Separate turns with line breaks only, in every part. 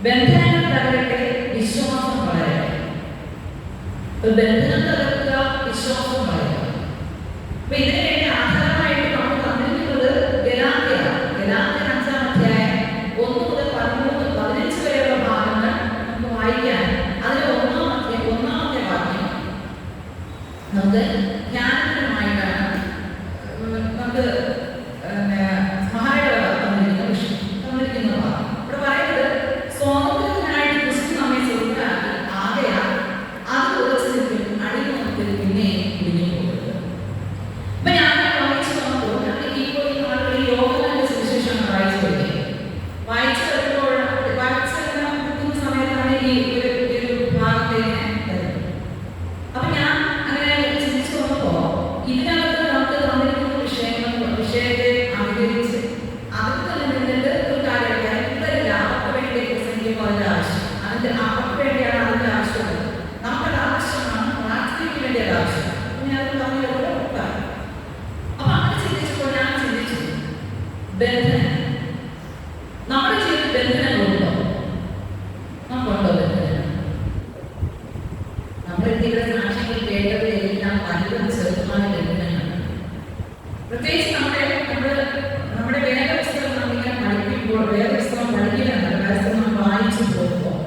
ബന്ധനങ്ങൾ തകരട്ടെ, വിശ്വാസം വളരട്ടെ. ബന്ധനം തകർക്കുക, വിശ്വാസം വളരുക. അപ്പൊ ഇതിന് വേണ്ടി ആധാരമായിട്ട് നമ്മൾ തന്നിരിക്കുന്നത് ഗലാത്യയാണ്. ഗലാത്യർ 5-ാം അധ്യായം 1 മുതൽ 13-15 വരെയുള്ള ഭാഗങ്ങൾ നമുക്ക് വായിക്കാൻ. അതിൽ 1-ാമത്തെ വാക്യം നമുക്ക് ധ്യാനത്തിനുമായിട്ടാണ് നമുക്ക് സഹായക തന്നിരിക്കുന്ന ഭാഗം. ഇവിടെ പറയുന്നത് സ്വാതന്ത്ര്യത്തിനായിട്ട് ക്രിസ്തു നമ്മെ സ്വന്തമാക്കി, ആകയാൽ അത് ഉറച്ചു നിൽക്കും, അടിമത്തിൽ പിന്നെ കുടുങ്ങി പോകരുത്. അപ്പൊ ഞാൻ വായിച്ചു നോക്കുമ്പോൾ ഞങ്ങൾ ഇപ്പോൾ ഈ നാട്ടിൽ യോഗങ്ങളുടെ സുവിശേഷം വായിച്ചു വരികയും വായിച്ചു വരുമ്പോൾ വായിക്കുന്ന സമയത്താണ് ഈ ഒരു ഭാഗത്തേക്ക് വരുന്നത്. അപ്പൊ ഞാൻ അങ്ങനെ ചിന്തിച്ചു വന്നപ്പോ ഇതിനകത്ത് നമുക്ക് തന്നിരിക്കുന്ന വിഷയത്തെ അഭിനയിച്ച് അതിൽ തന്നെ നിന്നിട്ട് ഒരു കാര്യം ഇതല്ല അവർക്ക് വേണ്ടി പ്രസംഗിക്കുമ്പോൾ അതിന്റെ ആവശ്യം, അവർക്ക് വേണ്ടിയാണ് അതിന്റെ ആവശ്യമുള്ളത്. നമുക്കത് ആവശ്യമാണ്, പ്രാർത്ഥനയ്ക്ക് വേണ്ടി അത് ആവശ്യം. ഞാൻ പറഞ്ഞതുപോലെ ഒട്ടാണ്. അപ്പൊ അങ്ങനെ ചിന്തിച്ചപ്പോൾ ഞാൻ ചിന്തിച്ചു, ബന്ധനം നമ്മുടെ ജീവിതത്തിൽ ബന്ധനങ്ങളുണ്ടോ? നമുക്കുണ്ടോ ബന്ധനം? നമ്മുടെ ഇവിടെ സാക്ഷ്യങ്ങൾ കേട്ടവരെല്ലാം പലരും ചെറുപ്പമായ ബന്ധനങ്ങളാണ്. പ്രത്യേകിച്ച് നമ്മുടെ വേദപുസ്തകം നമ്മളിങ്ങനെ പഠിപ്പിക്കുമ്പോൾ, വേദപുസ്തകം പഠിക്കുന്നുണ്ട്, വേദപുസ്തകം വായിച്ചു പോകുമ്പോൾ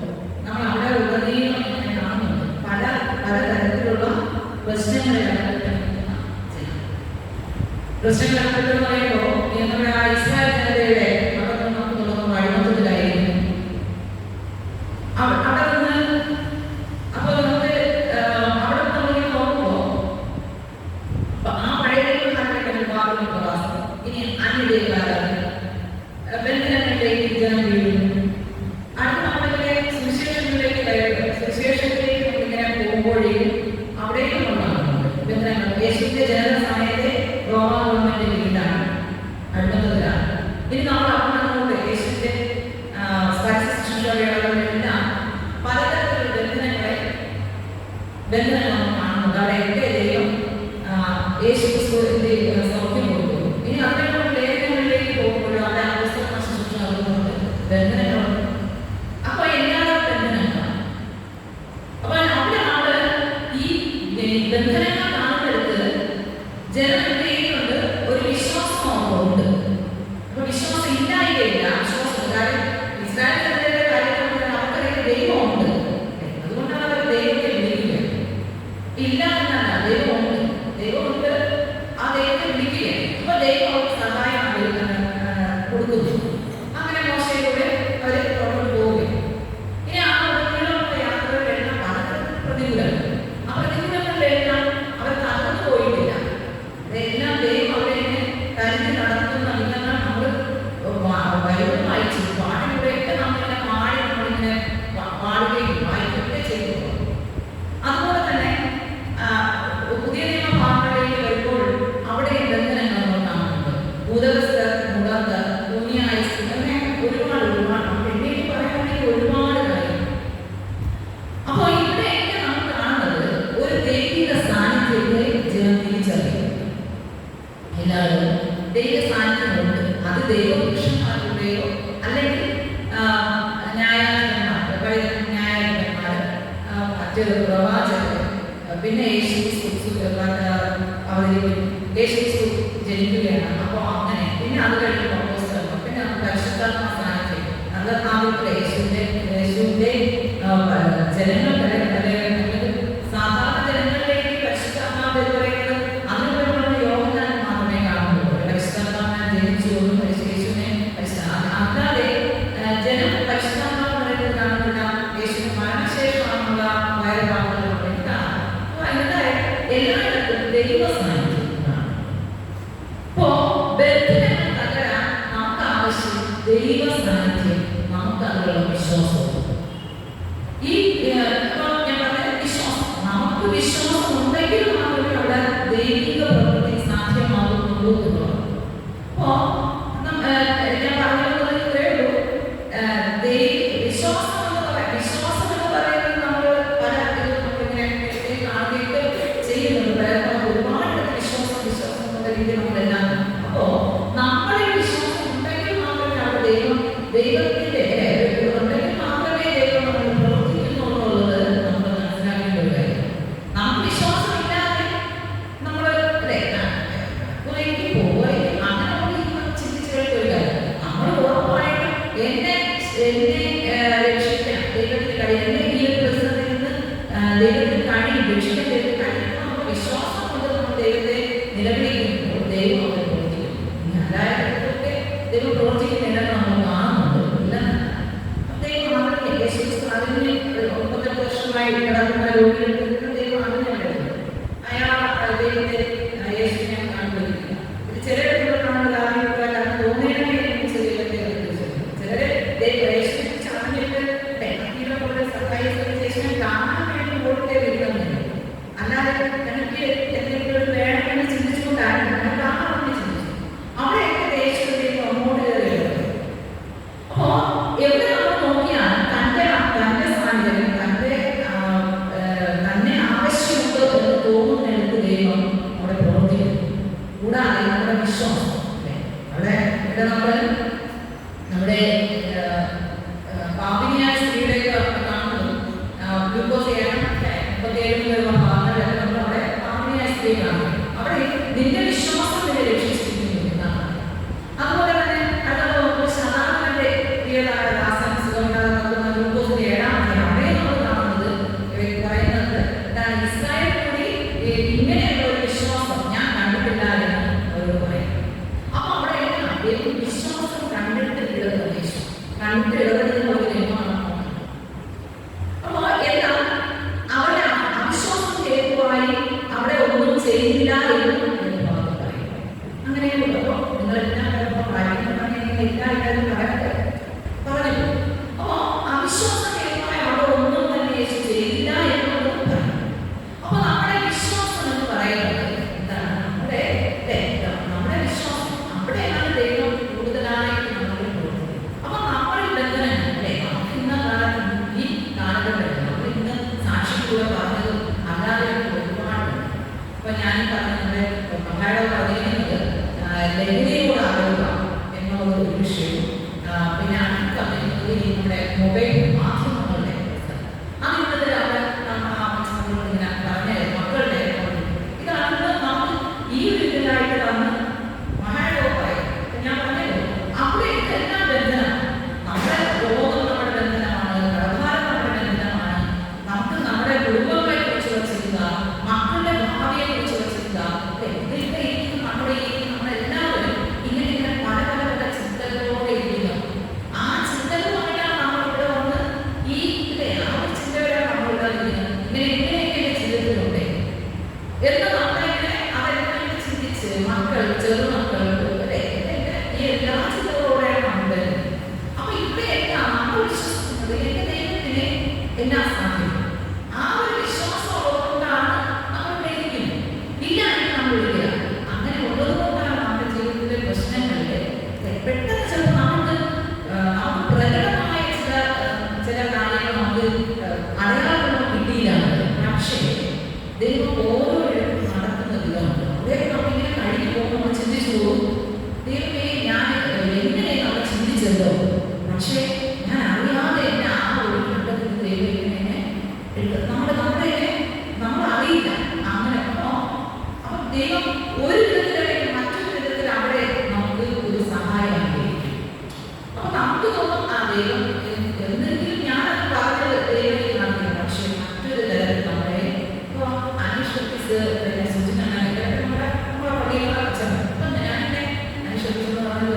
നമ്മൾ അവിടെ ഉടനീളം ഇങ്ങനെ കാണുന്നുണ്ട് പലതരത്തിലുള്ള പ്രശ്നങ്ങളിലാണ് പ്രശ്നങ്ങൾ എന്ന് പറയുമ്പോൾ നമ്മുടെ ഇസ്രായേൽ ജനതയുടെ അവിടെ നമുക്ക് തുടങ്ങുന്ന അഴിമത്തത്തിലായിരുന്നു. അവിടെ നിന്ന് അപ്പോൾ നമുക്ക് അവിടെ നമ്മളിങ്ങനെ നോക്കുമ്പോൾ ആ പഴയ പ്രവാസം ഇനി അന്യദൈവാരാധന ബന്ധനങ്ങളിലേക്ക് ജനം വീഴുന്നു. അടുത്ത നമ്മളിങ്ങനെ സുവിശേഷങ്ങളിലേക്ക് നമ്മളിങ്ങനെ പോകുമ്പോഴേക്കും അവിടേക്കും ഉണ്ടാകുന്നുണ്ട് ബന്ധനങ്ങൾ. യേശുവിന്റെ ജനന സമയത്തെ റോമ ഗവൺമെന്റ് വീടാണ്, അഴിമത്തത്തിലാണ്. ഇനി നമ്മൾ അവിടെ യേശുവിന്റെ ശുശ്രൂഷകളെല്ലാം പലതരത്തിലുള്ള ബന്ധനങ്ങൾ നമ്മൾ കാണുന്നുണ്ട്. അവിടെ എന്റെ ദൈവം യേശു സൗഖ്യം കൊടുക്കുന്നു. ഇനി അതിനുള്ള ലേഖനങ്ങളിലേക്ക് പോകുമ്പോഴും അവിടെ അവസ്ഥ ശുശ്രൂഷ നടക്കുന്നുണ്ട്, ബന്ധനങ്ങളുണ്ട്. അപ്പൊ എല്ലാവരും ബന്ധനങ്ങളാണ്. അപ്പൊ അവിടെയാണ് ഈ ബന്ധനങ്ങൾ കാണുന്നിടത്ത് ജനം എന്ത് ചെയ്യുന്നുണ്ട്? ഒരു വിശ്വാസം ഉണ്ട്. അപ്പൊ വിശ്വാസം ഇല്ലായില്ല, വിശ്വാസം. കാര്യം ഇസ്രായേൽ ജനതയുടെ കാര്യത്തിൽ അവർക്കറിയാം ദൈവമുണ്ട്, അതുകൊണ്ടാണ് അവർ ദൈവത്തെ വിളിക്കുക. ഇല്ല എന്നല്ല, ദൈവമുണ്ട്, ദൈവമുണ്ട്. ആ ദൈവത്തെ വിളിക്കുക. അപ്പൊ ദൈവം അവർക്ക് സഹായം കൊടുക്കുന്നു. അങ്ങനെ മോശയിലൂടെ അവർ പുറത്തോട്ട് പോവുകയും ഇനി ആ ഉടനീളമുള്ള യാത്രകളിലെല്ലാം പലതരത്തിൽ പ്രതികൂലങ്ങൾ. ആ പ്രതികൂലങ്ങളിലെല്ലാം അവർ തകർന്നു പോയിട്ടില്ല. അതെല്ലാം ദൈവം അവരെ കരുതി നടത്തുന്ന വിധങ്ങൾ നമ്മൾ ബൈബിൾ വായിച്ചു പാടിലൂടെയൊക്കെ നമ്മളിങ്ങനെ നമ്മളിങ്ങനെ പാടുകയും വായിക്കുകയൊക്കെ ചെയ്തു. അതുപോലെ തന്നെ പുതിയ നിയമഭാഗങ്ങളിലേക്ക് വരുമ്പോൾ അവിടെ ബന്ധനങ്ങൾ നമ്മൾ കാണുന്നുണ്ട്. ഭൂതകസ്ഥർ, മുടന്തർ, ഭൂമിയായസ്, അങ്ങനെ ഒരുപാട് എണ്ണീട്ട് പറയുകയാണെങ്കിൽ ഒരുപാട് കാര്യം. അപ്പോൾ ഇവിടെയൊക്കെ നമ്മൾ കാണുന്നത് ഒരു ദൈവിക സാന്നിധ്യത്തെ ജനം തിരിച്ചറിയും. എല്ലാവരും ദൈവ സാന്നിധ്യമുണ്ട്. അത് ദൈവപുരുഷന്മാരുടെയോ അല്ലെങ്കിൽ ന്യായാധിപന്മാർ, മറ്റ് പ്രവാചകർ, പിന്നെ യേശു ജനിക്കുകയാണ്. അപ്പോൾ അങ്ങനെ പിന്നെ അത് കഴിയുമ്പോൾ അപ്പോസ്തലന്മാർ, പിന്നെ പരിശുദ്ധാത്മാ സാന്നിധ്യം, അത് യേശുവിന്റെ ജനങ്ങൾ സാധാരണ ജനങ്ങളിലേക്ക് പരിശുദ്ധാത്മാവ് എന്ന് പറയുന്നത് അതിന് വരുമ്പോൾ യോഹന്നാൻ മാത്രമേ കാണുന്നുള്ളൂ. പരിശുദ്ധാത്മാവിനെ ജനിച്ചു ഒന്നും യേശുവിനെ അല്ലാതെ ജനം പരിശുദ്ധാത്മാവ് പറയുന്നത് കാണുന്നില്ല. യേശുവിന് മരണശേഷമാണുള്ള വയറുഭാഗങ്ങൾ കാണാം. അപ്പൊ അതിന്റെ എല്ലായിടത്തും ദൈവ സാന്നിധ്യമാണ്. അപ്പോ ബന്ധനങ്ങൾ തകരാൻ നമുക്ക് ആവശ്യം ദൈവ സാന്നിധ്യം, നമുക്ക് അതിലുള്ള വിശ്വാസം. ഈ ഞാൻ പറഞ്ഞ വിശ്വാസം, നമുക്ക് വിശ്വാസം ഉണ്ടെങ്കിൽ മാത്രമേ അവിടെ ദൈവിക പ്രവൃത്തി സാധ്യമാകുന്നുള്ളൂ എന്നുള്ളത്. അപ്പോ ഞാൻ പറഞ്ഞത് വിശ്വാസം എന്ന് പറയുന്നത് നമ്മൾ പല നമ്മളിങ്ങനെ ആദ്യമൊക്കെ ചെയ്യുന്നുണ്ട്. ഒരുപാട് വിശ്വാസം എന്നുള്ള രീതിയിൽ നമ്മളെല്ലാം. അപ്പോ നമ്മുടെ വിശ്വാസം ഉണ്ടെങ്കിൽ മാത്രമേ അവിടെ ദൈവത്തിന്റെ ഉണ്ടെങ്കിൽ മാത്രമേ എവിടെ നമ്മൾ നോക്കിയാൽ തന്റെ സാഹചര്യം തന്നെ ആവശ്യമുണ്ട് എന്ന് തോന്നുന്നിടത്ത് ദൈവം അവിടെ പ്രവർത്തിക്കുന്നു. കൂടാതെ നമ്മുടെ വിശ്വാസം അവിടെ ഇവിടെ നമ്മുടെ പാപിനിയായ സ്ത്രീയുടെയൊക്കെ കാണുന്നു. ഗ്ലൂക്കോസ് 37 നമ്മൾ അവിടെ പാപിനിയായ സ്ത്രീ കാണുന്നു. അവിടെ നിന്റെ വിശ്വാസം നിന്നെ രക്ഷിച്ചിരിക്കുന്നു എന്നാണ്. അതുപോലെ തന്നെ സാധാരണ പ്രിയതായ ദാസൻ സുഖമില്ലാതെ നടക്കുന്ന ഗ്ലൂക്കോസ് 7 അവിടെ നമ്മൾ കാണുന്നത് പറയുന്നത് ഇസ്രായേൽ കൂടി ഇങ്ങനെയുള്ള ഒരു വിശ്വാസം ഞാൻ കണ്ടിട്ടില്ല എന്ന് അവരോട് പറയും. അപ്പൊ അവിടെ വിശ്വാസം കണ്ടിട്ട് ഇടപെടുന്ന ഒരു രംഗമാണ്. അപ്പൊ എന്താ അവരുടെ അവിശ്വാസം ഹേതുവായി അവിടെ ഒന്നും ചെയ്യില്ല എന്ന് പറയും. അങ്ങനെയുള്ള നിങ്ങളെല്ലാം എല്ലാവരും പറഞ്ഞു. അപ്പൊ അവിശ്വാസം ഹേതുവായി അവിടെ ഒന്നും തന്നെ യേശു ചെയ്യില്ല എന്നുള്ളത് പറഞ്ഞു. അപ്പൊ നമ്മുടെ വിശ്വാസം എന്ന് പറയുന്നത് എന്താണ്? നമ്മുടെ വിശ്വാസം അവിടെയാണ് ദൈവം കൂടുതലായിട്ട് നമ്മളിൽ കൊടുക്കുന്നത്. അപ്പൊ നമ്മളിൽ ബന്ധനം അല്ലേ? നമുക്ക് ഇന്ന കാലത്ത് ഈ കാലഘട്ടത്തിൽ നമ്മൾ ഇന്ന് സാക്ഷിക്കൂടെ പറഞ്ഞതും അല്ലാതെ ഒരുപാട്. അപ്പൊ ഞാൻ പറഞ്ഞത് മഹായുടെ പറഞ്ഞിരുന്നത് ലഹരിയോട് ആരോഗ്യ എന്നുള്ള ഒരു വിഷയവും പിന്നെ അടുത്ത നമ്മുടെ മൊബൈൽ മാധ്യമങ്ങളുടെ അതിന്നത് ഇങ്ങനെ പറഞ്ഞ മക്കളുടെ ഇതാണ് നമുക്ക് ഈ ഒരു ഇതിലായിട്ട് വന്ന് മഹായോ പറയും. ഞാൻ പറഞ്ഞല്ലോ അവിടെ ഇതെല്ലാം ബന്ധനമാണ്. നമ്മുടെ രോഗം നമ്മുടെ ബന്ധനമാണ്, പ്രഭാരം നമ്മുടെ ബന്ധനമാണ്. നമുക്ക് നമ്മുടെ കുടുംബങ്ങളെ കുറിച്ച് വച്ചിരിക്കുക, മക്കളുടെ ഭാവിയെ കുറിച്ച് വച്ചിരിക്കുക. നമ്മളെല്ലാവരും ഇങ്ങനെ പല ചിന്തകളോടെ ഇരിക്കുക. ആ ചിന്തകളുമായിട്ടാണ് നമ്മൾ ഇവിടെ വന്ന് ഈ ആ ഒരു ചിന്തകളാണ് നമ്മൾ ഇവിടെ ഇരിക്കുന്നത്. ഇങ്ങനെയൊക്കെ ചിന്തകളുണ്ട് എന്ന് നമ്മളിങ്ങനെ അതെല്ലാം ചിന്തിച്ച് മക്കൾ ചെറുമക്കൾ ഈ എല്ലാ ചിന്തകളോടെയാണ് നമ്മൾ വരുന്നത്. അപ്പൊ ഇവിടെയെല്ലാം നമ്മൾ വിശ്വസിക്കുന്നത് എന്റെ ദൈവത്തിന് എന്നാ സാധ്യം. ആ ഒരു വിശ്വാസം ഉള്ളതുകൊണ്ടാണ് നമ്മൾ ഇവിടെ ഇരിക്കുന്നത്. ഇല്ലാണെങ്കിൽ നമ്മൾ ഇല്ല. അങ്ങനെ ഉള്ളത് കൊണ്ടാണ് നമ്മുടെ ജീവിതത്തിലെ പ്രശ്നങ്ങളില് പെട്ടെന്ന് ചിലപ്പോൾ നമുക്ക് പ്രകടമായ ചില കാര്യങ്ങൾ നമുക്ക് അടയാളങ്ങൾ കിട്ടിയില്ല. പക്ഷേ ദൈവം ഓരോരുത്തരും നടക്കുന്ന വിധമുണ്ട്. അതായത് നമ്മളിങ്ങനെ കഴിഞ്ഞു പോകുമ്പോൾ നമ്മൾ ചിന്തിച്ചു പോകും, ദൈവമേ ഞാൻ എങ്ങനെ നമ്മൾ ചിന്തിച്ചല്ലോ, പക്ഷേ ഞാൻ അറിയാതെ എന്നെ ആ ഒരു ഘട്ടത്തിൽ ദൈവം ഇങ്ങനെ നമ്മൾ അറിയില്ല. അങ്ങനെ അപ്പൊ ദൈവം ഒരു വിധത്തിലല്ലെങ്കിൽ മറ്റൊരു വിധത്തിൽ അവിടെ നമുക്ക് ഒരു സഹായമായിരിക്കും. അപ്പൊ നമുക്ക് തോന്നും ആ ദൈവം എന്തെങ്കിലും ഞാനത് പറഞ്ഞത് ദൈവം നടത്തില്ല. പക്ഷെ മറ്റൊരു തരത്തിൽ നമ്മളെ അനുഷ്ഠിച്ച് നമ്മുടെ പള്ളിയുടെ അച്ഛൻ ഇപ്പൊ ഞാനെന്നെ അനുഷ്ഠിച്ചെന്ന് പറഞ്ഞ്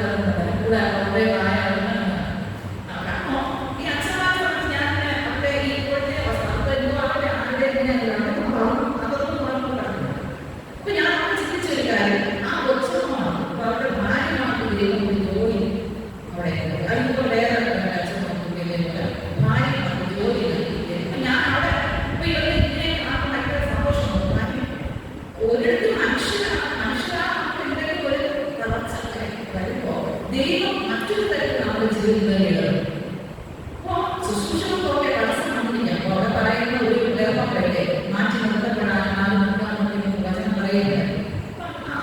കൂടെ വളരെ പ്രായമാണ്. ഈ അച്ഛന്മാരെ ഞാൻ അവിടെ ഈ ഇപ്പോഴത്തെ അവസ്ഥ എന്തോ അവരുടെ ആരുടെ അതൊന്നും പറഞ്ഞു. അപ്പൊ ഞാൻ ചിന്തിച്ച ഒരു കാര്യം, ആ ഉത്സവമാണ് അവരുടെ ഭാര്യമാർക്ക് ദൈവം ജോലി അവിടെ അതിപ്പോൾ വേറെ ഭാര്യമാർക്ക് ജോലി നൽകിയില്ലേ. അപ്പൊ ഞാൻ അവിടെ ഇപ്പൊ ഇവരുടെ ഇങ്ങനെ ഭയങ്കര സന്തോഷം. ഒരിടത്ത് മനുഷ്യരാണ് എന്തെങ്കിലും ഒരു വളർച്ച വരുമ്പോ ദൈവം മറ്റൊരു തരത്തിൽ നമ്മുടെ ജീവിതത്തിൽ അപ്പോ ശുശ്രൂഷകൾക്കൊക്കെ തടസ്സം വന്നില്ല. അപ്പൊ അവിടെ പറയുന്ന ഒരു ഗർഭമല്ലേ മാറ്റി നിർത്തപ്പെടാൻ വചനം പറയുന്നത്.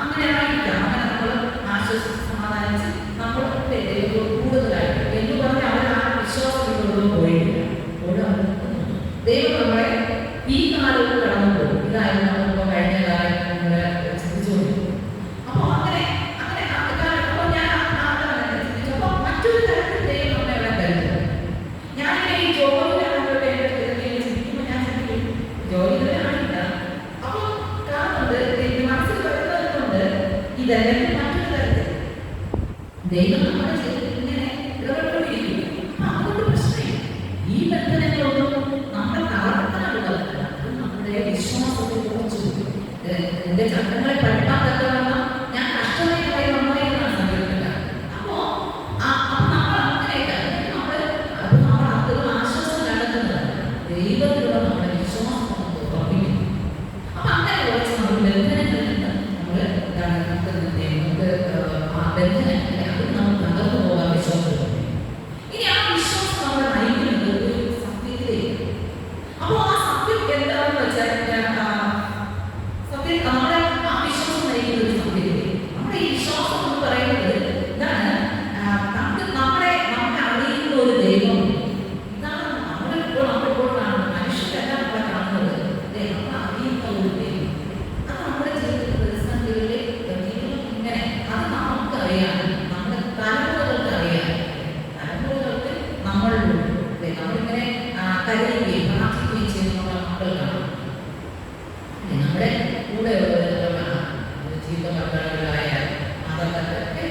അങ്ങനെ ആയിരിക്കാം. അങ്ങനെ നമ്മൾ ആശ്വസിച്ച് സമാധാനിച്ച് നമ്മളുടെ ദൈവത്തോട് കൂടുതലായിട്ട് എന്ന് പറഞ്ഞാൽ അവർ ആ വിശ്വാസത്തിലൊന്നും പോയിട്ടില്ല. ദൈവം നമ്മളെ ഈ കാലത്ത് കടന്നു പോകും. ഇതായിരുന്നു നമ്മളിപ്പോ കഴിഞ്ഞ കാലം നമ്മളെ ചിന്തിച്ചുകൊണ്ടിരിക്കും. അപ്പൊ അങ്ങനെ അപ്പൊ ഞാൻ ചിന്തിച്ചു. അപ്പൊ മറ്റൊരു തരത്തിൽ ദൈവം നമ്മളെ കരയുകയും പ്രാർത്ഥിക്കുകയും ചെയ്യുന്ന മക്കൾ കാണാം. നമ്മുടെ കൂടെ ജീവിത പങ്കാളികളായ മാതാപിതാക്കളൊക്കെ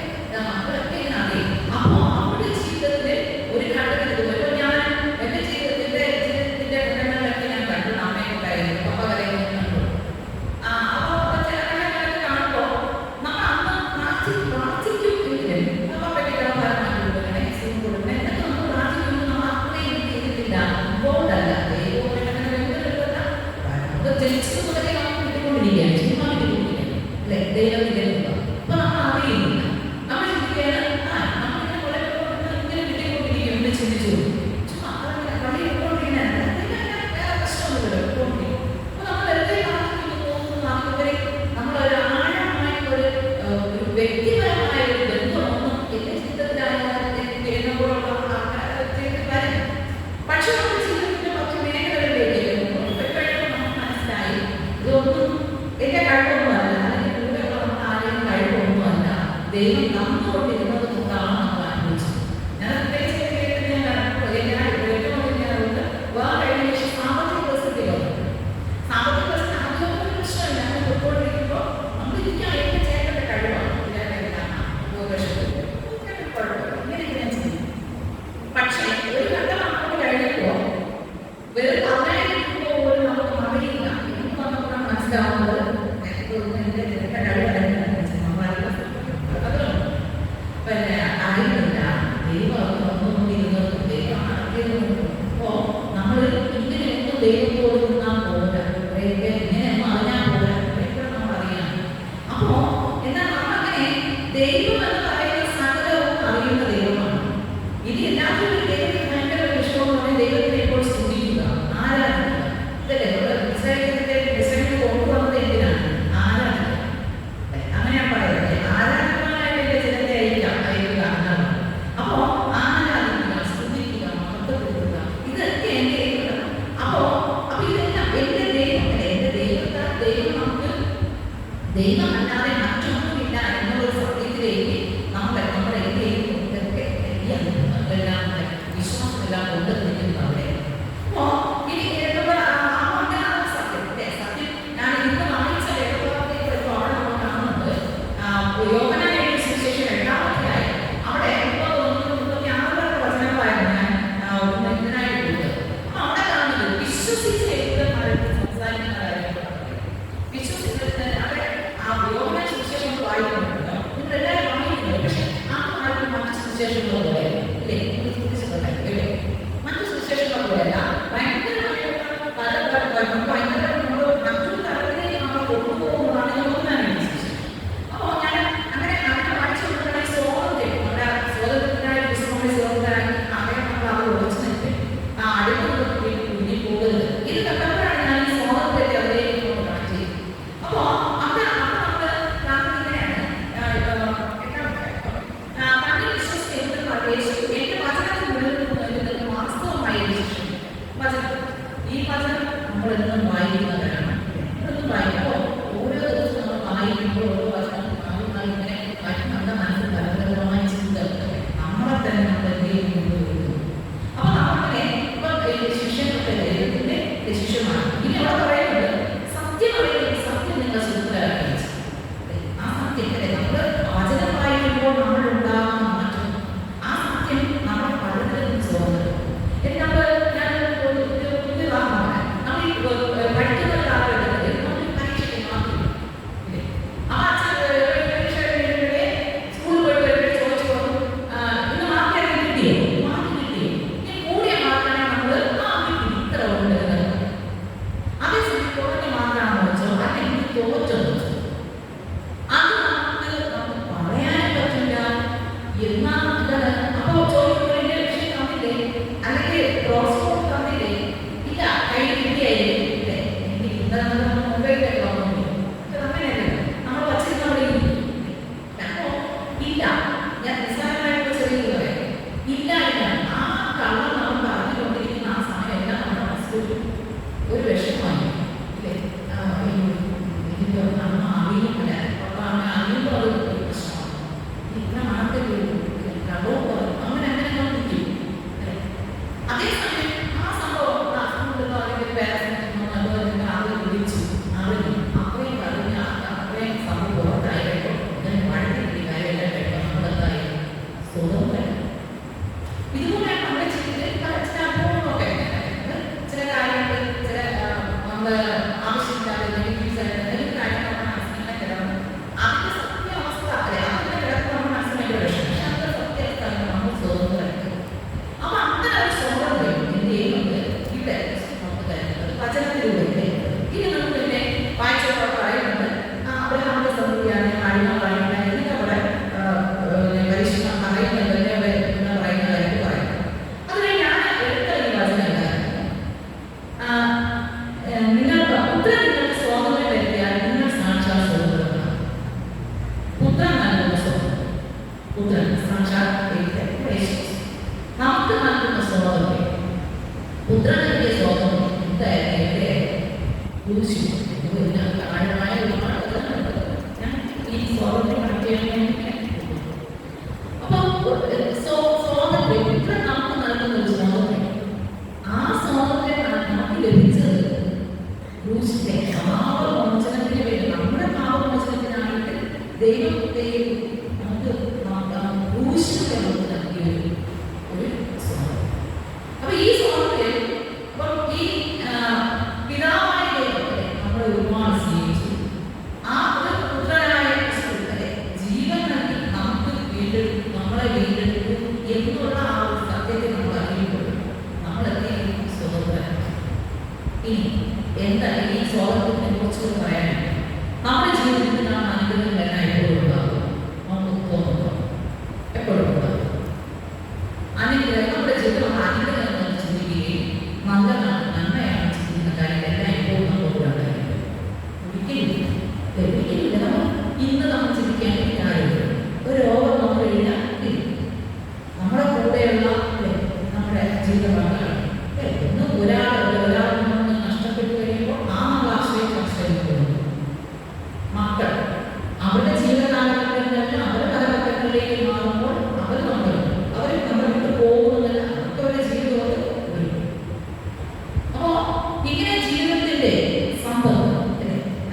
മക്കളൊക്കെ ഇങ്ങനെ അറിയും. അപ്പോൾ അവരുടെ ജീവിതത്തിൽ ഒരു ഘട്ടത്തിൽ ഇപ്പോൾ ഞാൻ എൻ്റെ ജീവിതത്തിൻ്റെ ഘട്ടങ്ങളിലൊക്കെ ഞാൻ കണ്ടു. അമ്മയൊക്കെ കരയുന്നു, പപ്പ കരയുന്നു കണ്ടു. അപ്പോൾ ചില ഘട്ടങ്ങളൊക്കെ കാണുമ്പോൾ നമ്മൾ അന്ന് പ്രാർത്ഥിക്കും എങ്കിലും പപ്പയ്ക്ക് കിടപ്പാറമാക്കി കൊടുക്കണേ, സ്കൂൾ കൊടുക്കണേ എന്നൊക്കെ നമ്മൾ പ്രാർത്ഥിക്കുമ്പോൾ നമ്മൾ അത്രയും ചെയ്തിട്ടില്ല. ബോർഡല്ല ദൈവം ജനിച്ചത് മുതലേ നമുക്ക് കിട്ടിക്കൊണ്ടിരിക്കുകയാണ്, ചുമ്മാ കിട്ടിക്കൊണ്ടിരിക്കുകയാണ് അല്ലെ ദൈവത്തിൻ്റെ രൂപ. അപ്പൊ നമ്മൾ അറിയുന്നില്ല, നമ്മൾ ചിന്തിക്കുകയാണ് നമ്മളിങ്ങനെ കുറെ ഇങ്ങനെ കിട്ടിക്കൊണ്ടിരിക്കും എന്ന് ചിന്തിച്ചു ചുമ്മാ അതങ്ങനെ കളി ഇട്ടുകൊണ്ടിരിക്കുന്നതാണ്. വേറെ പ്രശ്നമൊന്നുമില്ല, ഇട്ടുകൊണ്ടിരിക്കും. അപ്പൊ നമ്മൾ വെറുതെ പ്രാർത്ഥിക്കുന്നു നമുക്കുപരി നമ്മളൊരു ആഴമായിട്ടൊരു വ്യക്തിപരമായ ഒരു ബന്ധമൊന്നും എന്റെ ജീവിതത്തിലായാലും ചെയ്യുന്നപ്പോഴുള്ള ചെയ്ത് വരും. പക്ഷെ നമ്മുടെ ജീവിതത്തിന്റെ മറ്റു മേഖലകളിലേക്ക് ഇതൊന്നും എന്റെ കഴിവൊന്നുമല്ല, അല്ലെങ്കിൽ കൂടെയുള്ള നമ്മുടെ ആരെയും കഴിവൊന്നുമല്ല, ദൈവം തന്നുകൊണ്ടിരുന്നത് കൊണ്ടാണ് നമ്മൾ അനുഭവിച്ചത്. ഞാൻ പ്രത്യേകിച്ച് വേറെ കഴിഞ്ഞ സാമ്പത്തിക പ്രതിസന്ധി വന്നു. സാമ്പത്തിക പ്രതിസന്ധി ആദ്യമൊന്നും പ്രശ്നമില്ല, അങ്ങനെ പൊയ്ക്കൊണ്ടിരിക്കുമ്പോൾ നമ്മൾ ഇരിക്കാൻ ഏറ്റവും ചേട്ടന്റെ കഴിവാണ് ഇങ്ങനെ ഞാൻ ചെയ്യും. പക്ഷേ ഒരു ഘട്ടം നമ്മൾ കഴിഞ്ഞപ്പോൾ വെറും അങ്ങനെ പോലും നമുക്ക് അറിയില്ല മനസ്സിലാവുന്നത് പിന്നെ അറിയില്ല. ദൈവം വന്നുകൊണ്ടിരുന്നത് ദൈവം അറിയുന്നുണ്ട്. അപ്പോൾ നമ്മൾ ഇങ്ങനെയൊന്നും ദൈവത്തോട് നിന്നാൽ പോരാ, ഇങ്ങനെയൊന്നും അറിഞ്ഞാൽ പോരാ, നമ്മൾ അറിയാം. അപ്പോൾ എന്നാൽ നമ്മളങ്ങനെ ദൈവം എന്ന് പറയുന്ന സകലവും അറിയുന്ന ദൈവമാണ്. ഇനി എല്ലാവരും ദൈവത്തിന് ഭയങ്കര വിഷമം പറഞ്ഞാൽ ദൈവത്തിനെ ഇപ്പോൾ സ്തുതിക്കുക, ആരാധിക്കുക. ഇതല്ലേ ഇസ്രായേലിന്റെ കൊണ്ടുവന്നത് എന്തിനാണ്? ആരാധന. അങ്ങനെയാ പറയുന്നത്, ആരാധനമായിട്ട് എന്റെ ജനത്തെ അയക്കുക എന്നാണ്. അപ്പോ ആരാധിക്കുക, സ്തുതിക്കുക, മഹത്വപ്പെടുത്തുക, ഇതൊക്കെ എന്റെ ദൈവം. അപ്പൊ ഇതെല്ലാം എന്റെ ദൈവം, എന്റെ ദൈവം നമുക്ക് ദൈവം അല്ലാതെ മറ്റൊന്നുമില്ല എന്നൊരു സത്യത്തിലേക്ക് നമ്മുടെ എന്ത് ചെയ്യുന്നു, ഇതൊക്കെ എല്ലാം വിശ്വാസമെല്ലാം കൊണ്ടുവന്നിരിക്കുന്നു അവിടെ. അപ്പോ ഇനി ഇല്ല, ഞാൻ നിസ്സാരമായിട്ട് ചെറിയ പറയാം, ഇല്ല എന്നാണ്. ഇതുപോലെ നമ്മുടെ ജീവിതത്തിൽ ചില അനുഭവങ്ങളൊക്കെ ചില കാര്യങ്ങൾ ചില നമ്മൾ ആവശ്യമില്ലാതെ നെഗറ്റീവ്സ് ആയിട്ട് എന്തെങ്കിലും കാര്യങ്ങൾ നമ്മുടെ മനസ്സിനെ കിടന്നു അതിന്റെ സത്യാവസ്ഥ അല്ലെ അതിന്റെ കിടക്കുന്ന നമ്മുടെ മനസ്സിനെ വിഷയം പക്ഷെ അതിന്റെ സത്യാവസ്ഥ നമ്മൾ സ്വതന്ത്രമായിട്ട് അപ്പൊ അങ്ങനെ ഒരു സ്വാതന്ത്ര്യം എന്ത് ചെയ്യുന്നത് ഇവിടെ നമുക്ക് തരുന്നത് വചനത്തിലൂടെ. ഇനി നമുക്ക് പിന്നെ വായിച്ചപ്പോൾ പറയുന്നത് അബ്രഹാമിന്റെ സന്ധിയാണ് അടിമ പറയുന്നത് എന്നൊക്കെ അവിടെ പരിശുദ്ധം പറയുന്നത് എന്ന് പറയുന്നതായിട്ട് പറയും. അതിനെ ഞാൻ എടുത്ത ഈ വചനമുണ്ടായിരുന്നു നിങ്ങൾക്ക് പുത്രൻ നിങ്ങൾക്ക് സ്വാതന്ത്ര്യം വരുത്തിയാൽ നിങ്ങൾ സാക്ഷാൽ സ്വതന്ത്രമാണ്. പുത്രൻ നൽകുന്ന സ്വാതന്ത്ര്യം പുത്രൻ സാക്ഷാൽ നമുക്ക് നൽകുന്ന സ്വാതന്ത്ര്യം പുത്രൻ നൽകിയ സ്വാതന്ത്ര്യം എന്തായാലും ആഴമായ ഒരുപാട് ഞാൻ ഈ സ്വാതന്ത്ര്യം അപ്പൊ സ്വാതന്ത്ര്യം പുത്രൻ നമുക്ക് നൽകുന്ന ഒരു സ്വാതന്ത്ര്യം ആ സ്വാതന്ത്ര്യം നമുക്ക് ലഭിച്ചത് ക്രൂശിന്റെ പാപമോചനത്തിന് വേണ്ടി നമ്മുടെ പാപമോചനത്തിനായിട്ട് ദൈവം നമുക്ക് ക്രൂശിനെ നമുക്ക് നൽകിയ ഒരു സ്വാതന്ത്ര്യം. അപ്പൊ ഈ സ്വാതന്ത്ര്യം ഈ പിതാവായ ദൈവത്തെ നമ്മളെ ഒരുപാട് സ്നേഹിച്ചു. ആ ഒരു പുത്രനായ ക്രിസ്തുവിനെ ജീവൻ നൽകി നമുക്ക് വീണ്ടെടുക്കും നമ്മളെ വീണ്ടെടുക്കും എന്നുള്ള ആ ഒരു സത്യത്തെ നമ്മൾ അറിയുമ്പോൾ നമ്മളെല്ലാം സ്വതന്ത്രരാണ്. ഇനി എന്താണ് ഈ സ്വാതന്ത്ര്യത്തിനെ കുറിച്ച് പറയാനുണ്ട്? നമ്മുടെ ജീവിതത്തിൽ നാം അനുഗ്രഹം വരാൻ എപ്പോഴും ഉണ്ടാകും. നമുക്ക് തോന്നുന്നു എപ്പോഴും ഉണ്ടാകും അനുഗ്രഹം. നമ്മുടെ ജീവിതം അനുഗ്രഹം എന്ന് ചിന്തിക്കുകയും നല്ലതാണ് നന്മയാണ് ചിന്തിക്കുന്ന കാര്യങ്ങളെല്ലാം എപ്പോഴും നമ്മളോട് ഉണ്ടായിരുന്നു. ഒരിക്കലില്ല ഇന്ന് നമ്മൾ ചിന്തിക്കാൻ കാര്യമില്ല. ഒരു രോഗം നമ്മൾ എഴുതാൻ നമ്മളെ കൂടെയുള്ള നമ്മുടെ ജീവിതമാണ് ഒന്ന് ഒരാൾ നഷ്ടപ്പെട്ടു കഴിയുമ്പോൾ ആ നമ്മൾ ആശ്രയിക്കുന്നു. മക്കൾ അവരുടെ ജീവിതകാലഘട്ടങ്ങളിലെല്ലാം അവർ പല ഘട്ടങ്ങളിലേക്ക് മാറുമ്പോൾ അവർ നമ്മൾ വിട്ട് പോകുന്നതല്ല അവരുടെ ജീവിതത്തോട് വരും. അപ്പോ ഇങ്ങനെ ജീവിതത്തിന്റെ സംഭവം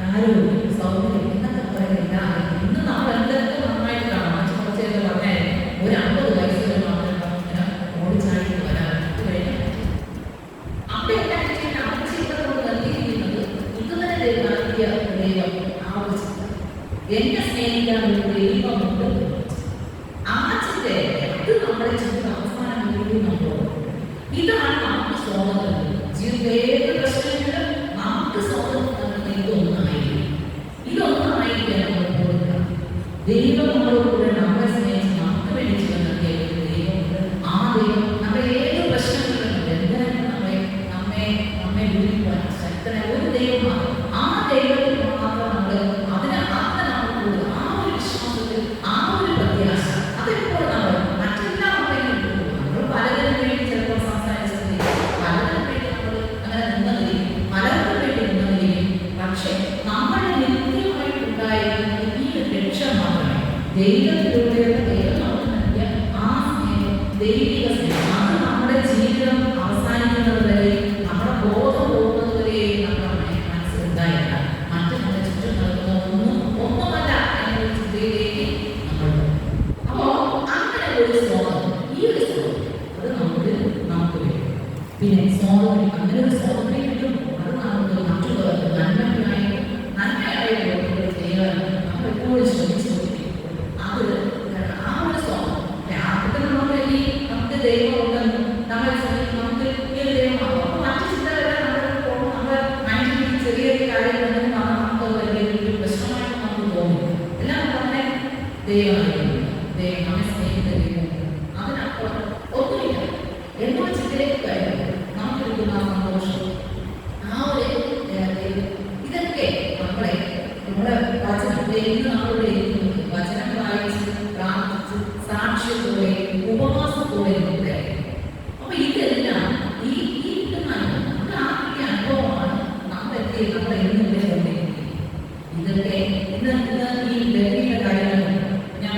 ആരോഗ്യം സൗന്ദര്യം എന്നൊക്കെ പറയുന്നില്ല. ഇന്ന് നമ്മൾ എന്തൊക്കെ നന്നായിട്ട് കാണാം. കുറച്ചേരം പറഞ്ഞാൽ ഒരു 50 വയസ്സ് വരെ മാത്രം ഓടിച്ചാടി വരാൻ കഴിഞ്ഞാൽ അവിടെ എന്താ അവർ ജീവിതത്തോട് നൽകിയിരിക്കുന്നത് ഇത് തന്നെ നൽകിയ ദൈവം ആവശ്യമില്ല. എന്നെ സ്നേഹിക്കാൻ ഒരു ദൈവമുണ്ട്. ആ ചിന്തയല്ലേ അത് നമ്മുടെ ജീവിതം അവസാനം നമ്മൾ ഇതാണ് നമുക്ക് സ്വാതന്ത്ര്യം. ജീവിതം ഏത് പ്രശ്നങ്ങളും നമുക്ക് സ്വാതന്ത്ര്യം ഇതൊന്നായിരിക്കും നമ്മൾ കൊടുക്കുക. ദൈവം നമ്മളോട് കൂടെ നമ്മളെ സ്നേഹിച്ച് നമുക്ക് വേണ്ടി ജീവൻ നൽകിയ ദൈവമുണ്ട്. ആ ദൈവം നമ്മുടെ ഏത് പ്രശ്നങ്ങളിലും എന്തായാലും നമ്മെ വിളിക്കുവാൻ ശക്തനായ ഒരു ദൈവമാണ്. ആ ദൈവത്തിൽ മാത്രം നമ്മൾ അതിനെ നമ്മൾ കൂടുക. ആ ഒരു വിശ്വാസത്തിൽ ആ ഒരു പ്രത്യാശ അതെപ്പോൾ നമ്മൾ മറ്റെല്ലാം നമ്മൾ പലതിനും വേണ്ടി ചിലപ്പോൾ സംസാരിച്ചിട്ടില്ല. പലതിനും വേണ്ടി നമ്മൾ അങ്ങനെ നിന്നതിരിക്കും. പലർക്കും വേണ്ടി നിന്നതിരിക്കും. പക്ഷെ നമ്മുടെ നിത്യമായിട്ടുണ്ടായിരുന്നത് ഈ ഒരു ലക്ഷ്യം മാത്രമേ. ദൈവത്തിലൂടെയുള്ള ദൈവം നമുക്ക് നൽകിയ ആ സ്നേഹം, ദൈവിക സ്നേഹം, അത് നമ്മുടെ ജീവിതം അവസാനിക്കുന്നത് വരെ നമ്മുടെ ബോധം പോകുന്നത് വരെ നമ്മുടെ മനസ്സിലുണ്ടായില്ല. മറ്റു നമ്മുടെ ചുറ്റും നടക്കുന്ന ഒന്നുമല്ല എന്നൊരു ചിന്തയിലേക്ക് നമ്മൾ. അപ്പോ അങ്ങനെ ഒരു സ്വാതന്ത്ര്യം, ഈ ഒരു സ്വാതന്ത്ര്യം അത് നമുക്ക് വേണം. പിന്നെ സ്വാതന്ത്ര്യം, അങ്ങനെ ഒരു സ്വാതന്ത്ര്യം കിട്ടുമ്പോൾ അത് നമുക്ക് മറ്റുള്ളവർക്ക് നന്മയായ പ്രവർത്തികൾ ചെയ്യാൻ നമ്മൾ എപ്പോഴും ശ്രമിച്ചുകൊണ്ടിരിക്കും. അത് ആ ഒരു സ്വാതന്ത്ര്യം ആദ്യത്തെ നമുക്ക് ദൈവമുണ്ടെന്നും നമ്മൾ നമുക്ക് ഈ ഒരു ദൈവമാകും. അപ്പോൾ മറ്റു ചിന്തകളെല്ലാം നമ്മുടെ മൈൻഡിൽ ചെറിയ കാര്യങ്ങളുണ്ടെങ്കിൽ നമുക്ക് വലിയ പ്രശ്നമായിട്ട് നമുക്ക് തോന്നും. എല്ലാം തന്നെ ദൈവമായിരിക്കും. ദൈവം നമ്മെ സ്നേഹിക്കുന്ന ദൈവമുണ്ട്. അതിനപ്പുറം ഒന്നുമില്ല. എല്ലാ ചിന്തയിലേക്ക് കാര്യം നമുക്ക് കിട്ടുന്ന സന്തോഷം ആ ഒരു ഇതൊക്കെ നമ്മുടെ വചനത്തെ ഇന്ന് നമ്മളുടെ വചനം വായിച്ച് പ്രാർത്ഥിച്ച് സാക്ഷ്യത്തോടെ ഉപവാസത്തോടെ ഉണ്ട്. അപ്പൊ ഇതെല്ലാം ഈ കിട്ടുന്ന നമ്മുടെ ആത്മീയ അനുഭവമാണ് നമ്മളെത്തി നമ്മളെ ഇന്നിവിടെ കൊണ്ടിരിക്കുന്നത്. ഇതൊക്കെ ഇന്ന് ഈ ലഭ്യത കാര്യങ്ങൾ ഞാൻ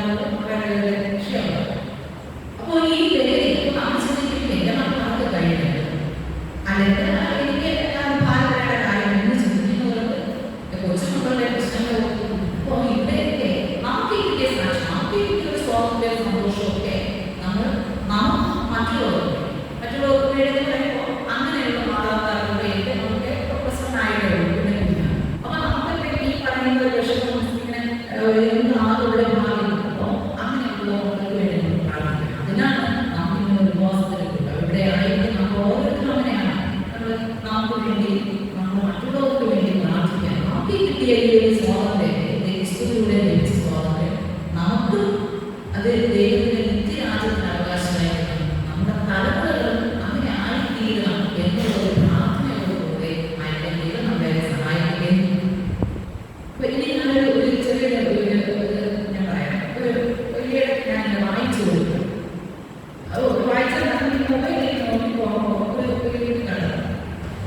മറ്റുള്ളവർക്ക് വേണ്ടി എന്ന് പറയുമ്പോൾ അങ്ങനെയുള്ള മാതാപിതാക്കളുടെ നമുക്ക് പ്രശ്നമായിട്ടേ ഉള്ളൂ. അപ്പൊ നമുക്ക് ഈ പറയുന്ന ഒരു വിഷമം ഇങ്ങനെ ആളുകളുടെ ഭാഗം അപ്പോൾ അങ്ങനെയുള്ളവർക്ക് വേണ്ടി നമുക്ക് പ്രാർത്ഥിക്കാം. അതിനാണ് നമുക്ക് ഇങ്ങനെ ഒരു ഉപവാസത്തിലെത്തുക. ഇവിടെ ആയിരിക്കും നമ്മൾ ഓരോരുത്തരും അങ്ങനെയാണ്. നമുക്ക് വേണ്ടി നമ്മൾ മറ്റുള്ളവർക്ക് വേണ്ടി പ്രാർത്ഥിക്കാം. നമുക്ക് കിട്ടിയ ഈ ഒരു സ്വാതന്ത്ര്യം ക്രിസ്തുവിലൂടെ ലഭിച്ച സ്വാതന്ത്ര്യം നമുക്ക് അത് ദൈവത്തിന്റെ നിത്യരാജ്യത്തിന് അവകാശമായിരിക്കണം. നമ്മുടെ തലമുറകൾ അങ്ങനെ ആയിത്തീരണം എന്നുള്ള ഒരു പ്രാർത്ഥനയോടുകൂടെ ആയിരിക്കും ദൈവം നമ്മളെ സഹായിക്കുകയും. അപ്പൊ ഇനി ഞാനൊരു ചെറിയ ഞാൻ പറയാം. ഈയിടെ ഞാൻ വായിച്ചു കൊടുക്കും. വായിച്ചാൽ മൊബൈലിൽ നോക്കി പോകുമ്പോൾ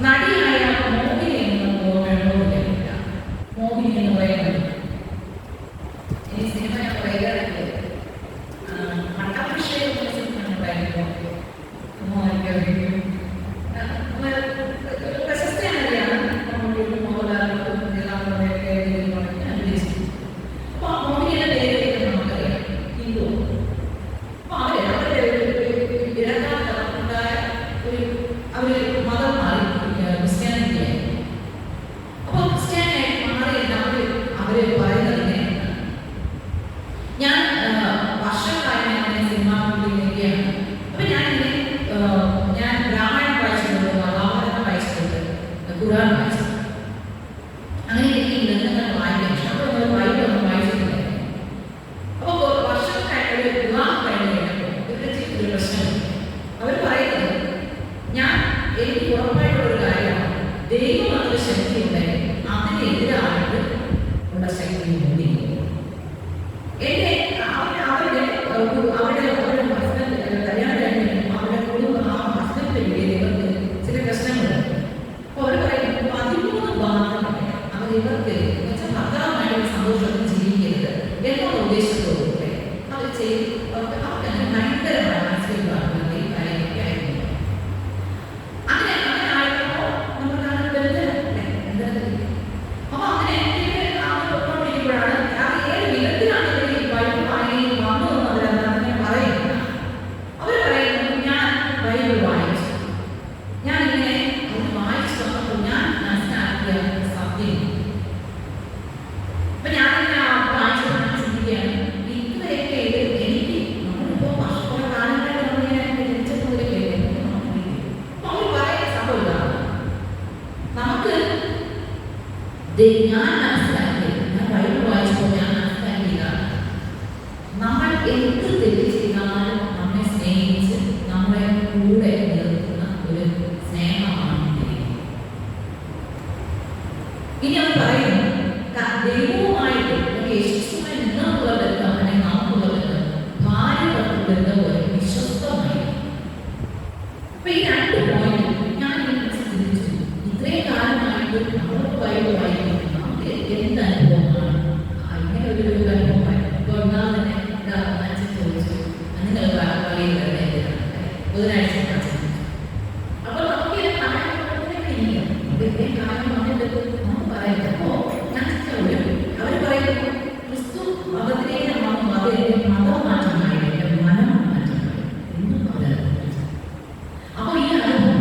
നടിയായ മോഹിനി എന്ന് വേണമെന്നില്ല. മോഹിനി എന്ന് പറയുന്നത് ഈ സിനിമ ഞാൻ പറയുകയാണെങ്കിൽ പട്ടാഭിഷേകം എന്ന സിനിമ ഞാൻ പറയുമ്പോൾ പ്രശസ്ത നടിയാണ്. മോഹൻലാലും അഭിനയിച്ചു. അപ്പൊ മോഹിനിയുടെ പേര് നമുക്കറിയാം, ഹിന്ദു. അപ്പൊ അവരുടെ ഇടക്കാലത്തുണ്ടായ അവര് മതം മാറി ക്രിസ്ത്യാനിറ്റിയായി. അപ്പൊ ക്രിസ്ത്യാനിയായിട്ട് മാറിയില്ല അവര് പറയുന്നത് ഞാൻ വർഷങ്ങളായി ഞാൻ സിനിമാ ഫീൽഡിലേക്കാണ്. അപ്പൊ ഞാൻ രാമായണം വായിച്ചിട്ടുണ്ട്, മഹാഭാരതം വായിച്ചിട്ടുണ്ട്, ഖുർആൻ വായിച്ചിട്ടുണ്ട്. അങ്ങനെ എനിക്ക് ഈ ഗ്രന്ഥങ്ങൾ വായിക്കാൻ ഇഷ്ടം. അപ്പോൾ ബൈബിളൊന്നും വായിച്ചിട്ടില്ല. അപ്പോൾ വർഷങ്ങളായിട്ട് ഒരു വിവാഹം കഴിഞ്ഞപ്പോൾ ഇവരുടെ ജീവിതത്തിൽ ഒരു പ്രശ്നമില്ല. അവർ പറയുന്നത് എനിക്ക് ഉറപ്പായിട്ടുള്ളൊരു കാര്യമാണ്, ദൈവം അതിന് ശക്തി ഉണ്ടെങ്കിൽ അതിനെതിരായിട്ട് ഉള്ള ശക്തി ഉണ്ടെങ്കിൽ അവരുടെ ഹസ്ബൻഡ് കല്യാണം കഴിഞ്ഞു അവരുടെ കുടുംബം ആ ഹസ്ബൻഡിന്റെ വീട്ടിൽ ചില പ്രശ്നങ്ങളുണ്ട്. അപ്പോൾ അവർ പറയും 13 ബാധകളെ അവർ ഇവർക്ക് ഭർത്താവുമായിട്ട് സന്തോഷമൊന്നും ജീവിക്കരുത് എന്നുള്ള ഉദ്ദേശത്തോടുകൂടെ അവർ ചെയ്ത് അവർക്ക് ഭയങ്കരമായ മനസ്സിലാക്കുന്ന ഈ കാര്യങ്ങളൊക്കെ ആയിരുന്നു. അങ്ങനെ ആയപ്പോൾ നമുക്കാണ് അപ്പൊ അങ്ങനെ പൊയ്ക്കൊണ്ടിരിക്കുമ്പോഴാണ് അത് ഏത് വിധത്തിലാണ് ഈ ബൈബിൾ വായനയിൽ വന്നു എന്നതിനെ പറയുന്നത്. അവർ പറയുന്നത് ഞാൻ ബൈബിൾ വായിച്ചു, ഞാൻ ഇങ്ങനെ അത് വായിച്ചു വന്നപ്പോൾ ഞാൻ മനസ്സിലാക്കിയ സത്യം. അപ്പൊ ഞാനിങ്ങനെ വായിച്ചു ചിന്തിക്കുകയാണ്, ഇത്രയൊക്കെ ഇത് എനിക്ക് നമ്മളിപ്പോ വർഷക്കുറെ കാലങ്ങളായിട്ട് നമ്മളിങ്ങനെ ജനിച്ചതുപോലെ കേൾക്കുന്നു. അപ്പൊ അവർ പറയുന്ന സംഭവം ഇതാണ്, നമുക്ക് ഞാൻ മനസ്സിലാക്കിയത്, ഞാൻ ബൈബിൾ വായിച്ചപ്പോൾ ഞാൻ മനസ്സിലാക്കിയതാണ്, നമ്മൾ എന്ത് തെറ്റ് ചെയ്താലും നമ്മെ സ്നേഹിച്ച് നമ്മളെ കൂടെ നിർത്തുന്ന ഒരു സ്നേഹമാണ് ദൈവം. ഇനി അവർ പറയുന്നു ദൈവവുമായിട്ട് യേശുവുമായി നിങ്ങൾക്കുള്ള ബന്ധം അല്ലെങ്കിൽ നമുക്കുള്ള ബന്ധം ഭാര്യ ബന്ധം പോലെ വിശ്വസ്തമായി. അപ്പൊ ഈ 2 പോയിന്റ് ഞാൻ ചിന്തിച്ചു. ഇത്രയും കാലമായിട്ട് നമ്മൾക്ക് ബൈബിൾ വായിക്കുന്നത് നമുക്ക് എന്ത് അനുഭവമാണ്? ഇങ്ങനെ ഒരു അനുഭവമായി. ഇപ്പോൾ ഒന്നാം തന്നെ അച്ഛൻ ചോദിച്ചു, നിങ്ങൾ പറയുന്നത് ബുധനാഴ്ച അപ്പൊ നമുക്ക് ഇത്രയും കാലം വന്നിട്ട് നമുക്ക് പറയുന്നത്. അപ്പോ ഞാൻ അവർ പറയുന്നു ക്രിസ്തു മതത്തിലേക്ക് വന്നു, അത് എന്റെ മതം മാറ്റമായി, എന്റെ മനം മാറ്റമായി എന്നും പറയാൻ. അപ്പൊ ഈ അനുഭവം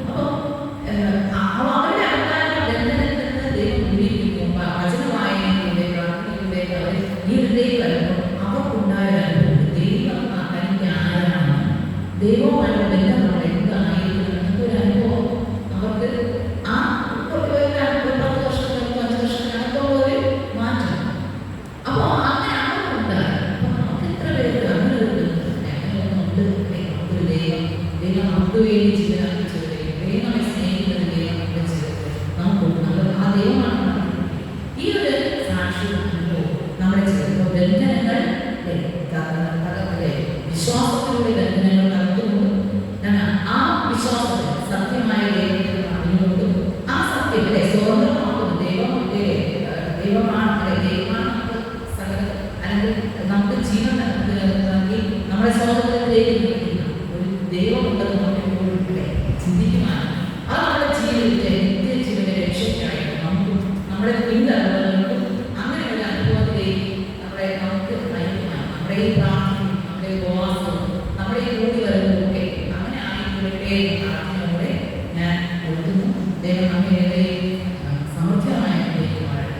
അപ്പൊ അവരുടെ അവതാര ബന്ധനത്തിൽ നിന്ന് ദൈവം വിളിപ്പിക്കുമ്പോൾ വചനവായനയിലൂടെ പ്രാർത്ഥനയിലൂടെ അവർ ജീവിതത്തിലേക്ക് വരുമ്പോൾ അവർക്കുണ്ടായ അനുഭവം ദൈവം തനിക്ക് ആരാണ്, ദൈവവുമായുള്ള ബന്ധം നമ്മൾ എന്തായിരിക്കും എന്നൊരു അനുഭവം അവർക്ക് ആ 10 വർഷത്തിനോ 5 വർഷത്തിനകത്തുള്ള ഒരു മാറ്റം. അപ്പോൾ അങ്ങനെ അവർക്കുണ്ടായി. അപ്പൊ നമുക്ക് എത്ര പേർക്ക് അങ്ങനെ ഒരു ഉണ്ട്? ഒരു ദൈവം നമുക്ക് വേണ്ടി ജീവിതം ദൈവമെ സ്നേഹിക്കുന്ന ദൈവം നമ്മുടെ ജീവിതത്തിൽ നമുക്കുണ്ട്. ആ ദൈവമാണ് ഈ ഒരു സാക്ഷ്യം നമ്മുടെ ജീവിതത്തിൽ ബന്ധനങ്ങൾ വിശ്വാസത്തിലൂടെ ബന്ധനങ്ങൾ നടത്തുന്നു. ആ വിശ്വാസത്തിൽ സത്യമായ ദൈവത്തിൽ അറിഞ്ഞുകൊണ്ടും ആ സത്യത്തെ സ്വതന്ത്രമാക്കുന്ന ദൈവമാണ് നമുക്ക് ജീവൻ നൽകി നമ്മളെ സ്വാതന്ത്ര്യത്തിലേക്ക് നയിക്കുന്ന ഒരു ദൈവമുണ്ടെന്ന് നമുക്ക് ചിന്തിക്കുവാൻ അത് നമ്മുടെ ജീവിതത്തെ നിത്യജീവന്റെ രക്ഷയ്ക്കായി നമുക്ക് നമ്മുടെ പിന്തലമുറകൾക്കും അങ്ങനെ ഒരു അനുഭവത്തിലേക്ക് നമുക്ക് നയിക്കുവാൻ നമ്മുടെ ഈ പ്രാർത്ഥനയും നമ്മുടെ ഉപവാസവും നമ്മുടെ ഈ കൂടി വരുന്നതൊക്കെ അങ്ങനെ പ്രത്യേക പ്രാർത്ഥനയോടെ ഞാൻ കൊടുക്കുന്നു. ദൈവം നമ്മെ സമൃദ്ധമായ ദൈവമാണ്.